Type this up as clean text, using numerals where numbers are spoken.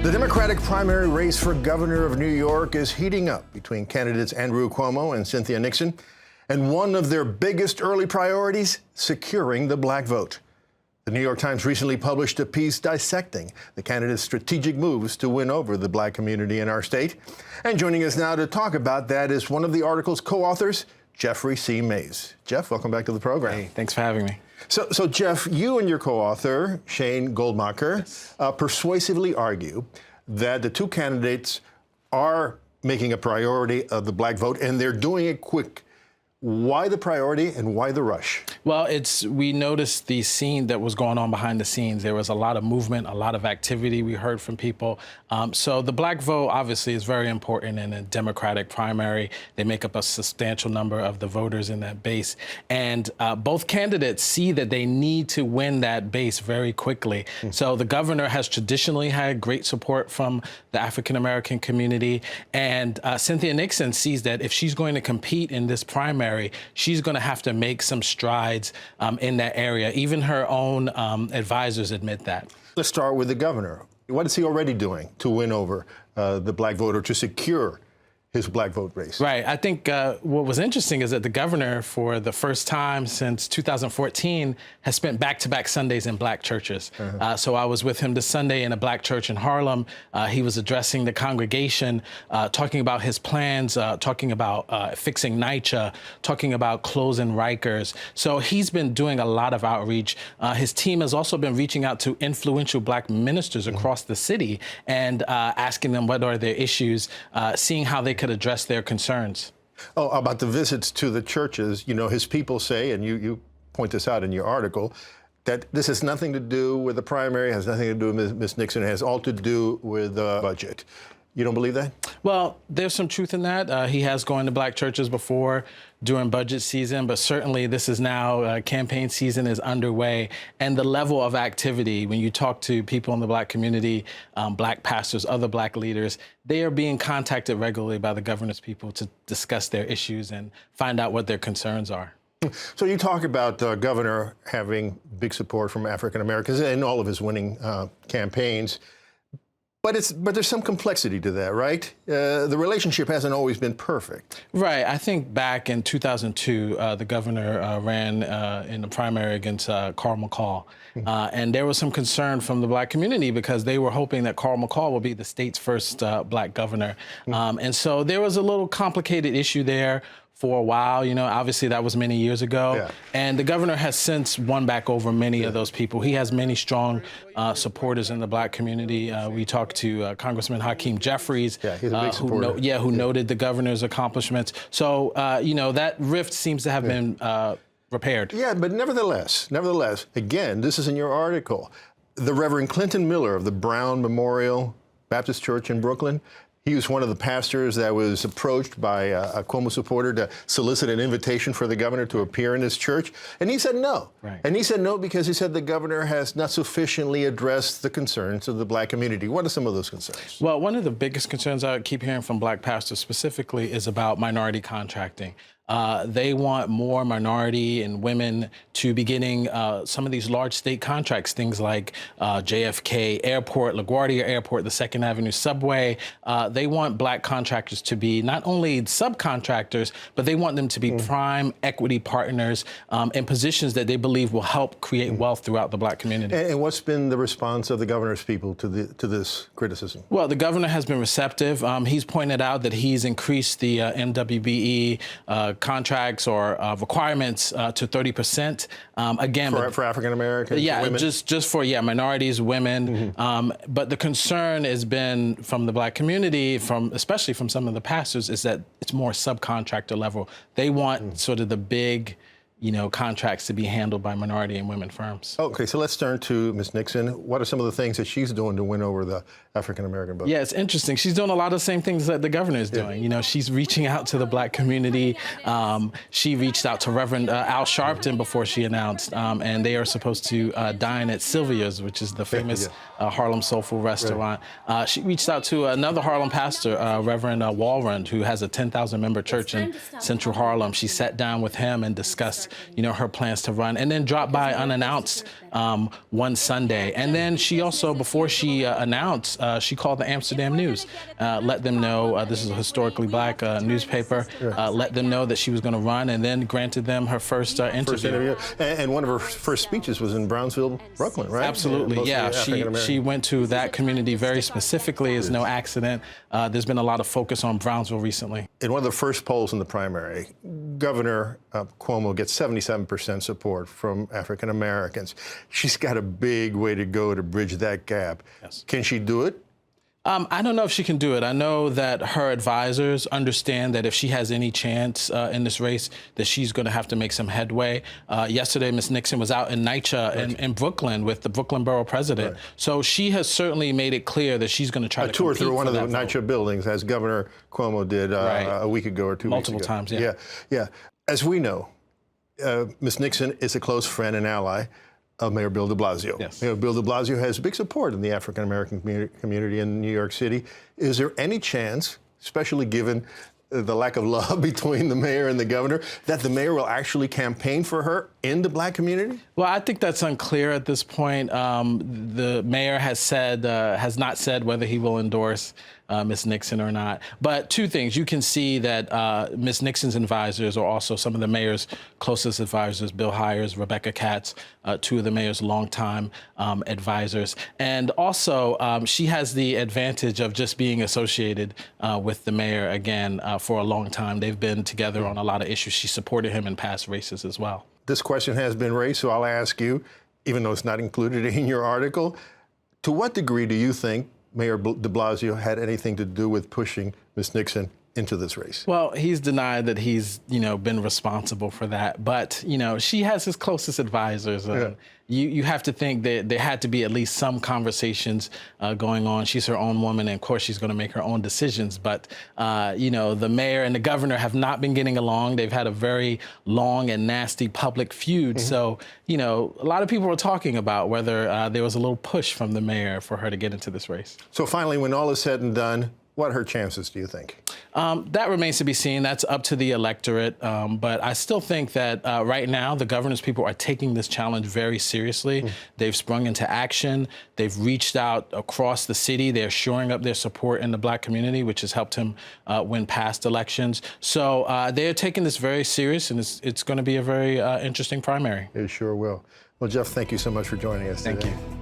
The Democratic primary race for governor of New York is heating up between candidates Andrew Cuomo and Cynthia Nixon. And one of their biggest early priorities, securing the black vote. The New York Times recently published a piece dissecting the candidates' strategic moves to win over the black community in our state. And joining us now to talk about that is one of the article's co-authors, Jeffrey C. Mays. Jeff, welcome back to the program. Hey, thanks for having me. So Jeff, you and your co-author, Shane Goldmacher, persuasively argue that the two candidates are making a priority of the black vote, and they're doing it quick. Why the priority and why the rush? Well, we noticed the scene that was going on behind the scenes. There was a lot of movement, a lot of activity we heard from people. So the black vote obviously is very important in a Democratic primary. They make up a substantial number of the voters in that base. And both candidates see that they need to win that base very quickly. So the governor has traditionally had great support from the African-American community. And Cynthia Nixon sees that if she's going to compete in this primary, she's going to have to make some strides in that area. Even her own advisors admit that. Let's start with the governor. What is he already doing to win over the black voter, to secure his black vote race? Right. I think what was interesting is that the governor, for the first time since 2014, has spent back-to-back Sundays in black churches. So I was with him this Sunday in a black church in Harlem. He was addressing the congregation, talking about his plans, talking about fixing NYCHA, talking about closing Rikers. So he's been doing a lot of outreach. His team has also been reaching out to influential black ministers across the city and asking them what are their issues, seeing how they could address their concerns. Oh, about the visits to the churches, you know, his people say, and you point this out in your article, that this has nothing to do with the primary, has nothing to do with Ms. Nixon, it has all to do with the budget. You don't believe that? Well, there's some truth in that. He has gone to black churches before during budget season, but certainly this is now campaign season is underway. And the level of activity, when you talk to people in the black community, black pastors, other black leaders, they are being contacted regularly by the governor's people to discuss their issues and find out what their concerns are. So you talk about governor having big support from African Americans in all of his winning campaigns. But there's some complexity to that, right? The relationship hasn't always been perfect. Right. I think back in 2002, the governor ran in the primary against Carl McCall. And there was some concern from the black community because they were hoping that Carl McCall would be the state's first black governor. And so there was a little complicated issue there for a while. You know, obviously that was many years ago. Yeah. And the governor has since won back over many of those people. He has many strong supporters in the black community. We talked to Congressman Hakeem Jeffries, he's a big supporter. who noted the governor's accomplishments. So, you know, that rift seems to have been repaired. Yeah, but nevertheless, again, this is in your article. The Reverend Clinton Miller of the Brown Memorial Baptist Church in Brooklyn, he was one of the pastors that was approached by a Cuomo supporter to solicit an invitation for the governor to appear in his church. And he said no. Right. And he said no because he said the governor has not sufficiently addressed the concerns of the black community. What are some of those concerns? Well, one of the biggest concerns I keep hearing from black pastors specifically is about minority contracting. They want more minority and women to be getting some of these large state contracts, things like JFK Airport, LaGuardia Airport, the 2nd Avenue subway. They want black contractors to be not only subcontractors, but they want them to be prime equity partners in positions that they believe will help create wealth throughout the black community. And what's been the response of the governor's people to this criticism? Well, the governor has been receptive. He's pointed out that he's increased the MWBE contracts or requirements to 30%. Again, for African Americans, women? just for minorities, women. But the concern has been from the black community, especially from some of the pastors, is that it's more subcontractor level. They want sort of the big, contracts to be handled by minority and women firms. Okay, so let's turn to Ms. Nixon. What are some of the things that she's doing to win over the African-American vote? Yeah, it's interesting. She's doing a lot of the same things that the governor is doing. She's reaching out to the black community. She reached out to Reverend Al Sharpton before she announced, and they are supposed to dine at Sylvia's, which is the famous Harlem soulful restaurant. Right. She reached out to another Harlem pastor, Reverend Walrond, who has a 10,000 member church in Central Harlem. She sat down with him and discussed announced, her plans to run, and then dropped by unannounced one Sunday. And then she also, before she announced, she called the Amsterdam News, let them know, this is a historically black newspaper, let them know that she was going to run, and then granted them her first interview. And one of her first speeches was in Brownsville, Brooklyn, right? Absolutely, yeah. She went to that community very specifically. It's no accident. There's been a lot of focus on Brownsville recently. In one of the first polls in the primary, Governor Cuomo gets 77% support from African Americans. She's got a big way to go to bridge that gap. Yes. Can she do it? I don't know if she can do it. I know that her advisors understand that if she has any chance in this race, that she's going to have to make some headway. Yesterday, Ms. Nixon was out in NYCHA in Brooklyn with the Brooklyn Borough President. Right. So she has certainly made it clear that she's going to try to tour compete through one of the vote. NYCHA buildings, as Governor Cuomo did a week ago or 2 weeks ago. Multiple times, yeah. Yeah. As we know, Ms. Nixon is a close friend and ally of Mayor Bill de Blasio. Yes. Mayor Bill de Blasio has big support in the African-American community in New York City. Is there any chance, especially given the lack of love between the mayor and the governor, that the mayor will actually campaign for her in the black community? Well, I think that's unclear at this point. The mayor has not said whether he will endorse Ms. Nixon or not. But two things. You can see that Ms. Nixon's advisors are also some of the mayor's closest advisors, Bill Hires, Rebecca Katz, two of the mayor's longtime advisors. And also, she has the advantage of just being associated with the mayor, again, for a long time. They've been together on a lot of issues. She supported him in past races as well. This question has been raised, so I'll ask you, even though it's not included in your article, to what degree do you think Mayor de Blasio had anything to do with pushing Ms. Nixon into this race? Well, he's denied that he's, been responsible for that. But, she has his closest advisors. You have to think that there had to be at least some conversations going on. She's her own woman, and of course she's going to make her own decisions. But, the mayor and the governor have not been getting along. They've had a very long and nasty public feud. Mm-hmm. So, a lot of people were talking about whether there was a little push from the mayor for her to get into this race. So finally, when all is said and done, what are her chances, do you think? That remains to be seen. That's up to the electorate. But I still think that right now, the governor's people are taking this challenge very seriously. Mm. They've sprung into action. They've reached out across the city. They're shoring up their support in the black community, which has helped him win past elections. So they're taking this very serious, and it's going to be a very interesting primary. It sure will. Well, Jeff, thank you so much for joining us today. Thank you.